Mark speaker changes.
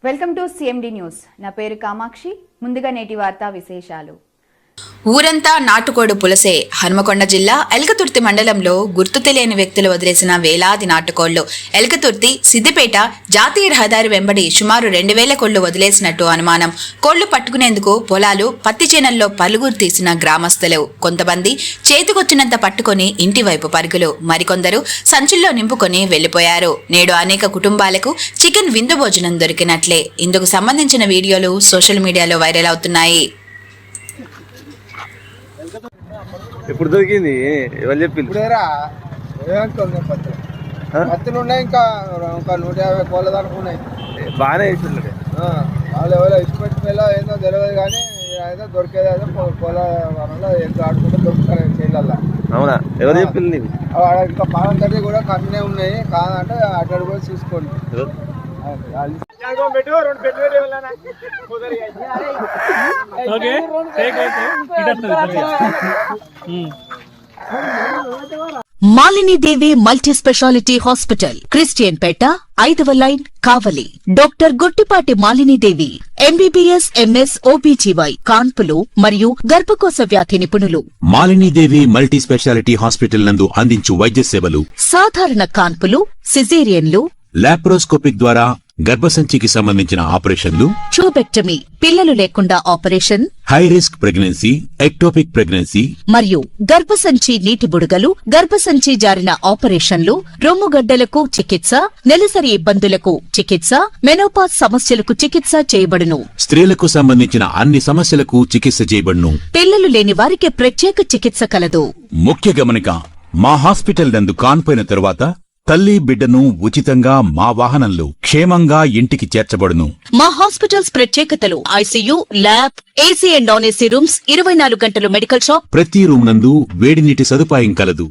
Speaker 1: Welcome to CMD news. నా పేరు కామాక్షి. ముందుగా నేటి వార్తా విశేషాలు.
Speaker 2: ఊరంతా నాటుకోడు పులసే. హనుమకొండ జిల్లా ఎల్కతుర్తి మండలంలో గుర్తు తెలియని వ్యక్తులు వదిలేసిన వేలాది నాటుకోళ్లు. ఎల్కతుర్తి సిద్దిపేట జాతీయ రహదారి వెంబడి సుమారు 2000 కోళ్లు వదిలేసినట్టు అనుమానం. కోళ్లు పట్టుకునేందుకు పొలాలు, పత్తి చేనల్లో పలుగురు తీసిన గ్రామస్తులు. కొంతమంది చేతికొచ్చినంత పట్టుకుని ఇంటి వైపు పరుగులు, మరికొందరు సంచుల్లో నింపుకొని వెళ్లిపోయారు. నేడు అనేక కుటుంబాలకు చికెన్ విందు భోజనం దొరికినట్లే. ఇందుకు సంబంధించిన వీడియోలు సోషల్ మీడియాలో వైరల్ అవుతున్నాయి.
Speaker 3: ఇప్పుడు దొరికింది ఎవరు చెప్పింది?
Speaker 4: పత్తులు ఉన్నాయి, ఇంకా 150 కోళ్ళ దాకా ఉన్నాయి.
Speaker 3: బాగానే వేసిండే
Speaker 4: వాళ్ళు ఎవరో ఇచ్చిపెట్టిన ఏందో తెలియదు, కానీ ఏదో దొరికేది ఏదో కోళ్ళ వరంలో ఎంత ఆడుకుంటే దొరుకుతారు చేయాల.
Speaker 3: అవునా? ఎవరు చెప్పింది?
Speaker 4: ఇంకా పాలం తల్లి కూడా కమ్మినే ఉన్నాయి, కాదంటే అక్కడ కూడా చూసుకోండి.
Speaker 5: Malinidevi multi speciality hospital, Christian Peta, 5వ line, Kavali. Doctor Gottipati Malinidevi, MBBS, MS, OBGY, కాన్పులు మరియు గర్భకోశ వ్యాధి నిపుణులు.
Speaker 6: మాలినీదేవి మల్టీ స్పెషాలిటీ హాస్పిటల్ నందు అందించు వైద్య సేవలు:
Speaker 5: సాధారణ కాన్పులు, సిజేరియన్లు,
Speaker 6: లాప్రోస్కోపిక్ ద్వారా గర్భసంచికి సంబంధించిన ఆపరేషన్లు,
Speaker 5: ట్యూబెక్టమీ, పిల్లలు లేకుండా operation,
Speaker 6: high risk pregnancy, ectopic pregnancy
Speaker 5: మరియు గర్భసంచి నీటి బుడగలు, గర్భసంచి జారిన ఆపరేషన్లు, రొమ్ముగడ్డలకు చికిత్స, నెలసరి ఇబ్బందులకు చికిత్స, మెనోపాజ్ సమస్యలకు చికిత్స చేయబడును.
Speaker 6: స్త్రీలకు సంబంధించిన అన్ని సమస్యలకు చికిత్స చేయబడును.
Speaker 5: పిల్లలు లేని వారికి ప్రత్యేక చికిత్స కలదు.
Speaker 6: ముఖ్య గమనిక: మా హాస్పిటల్ నందు కాన్పోయిన తరువాత తల్లి బిడ్డను ఉచితంగా మా వాహనంలో క్షేమంగా ఇంటికి చేర్చబడును.
Speaker 5: మా హాస్పిటల్స్ ప్రత్యేకతలు: ICU, lab, AC and non AC rooms, 24 గంటలు మెడికల్ షాప్,
Speaker 6: ప్రతి రూమ్ నందు వేడి నీటి సదుపాయం కలదు.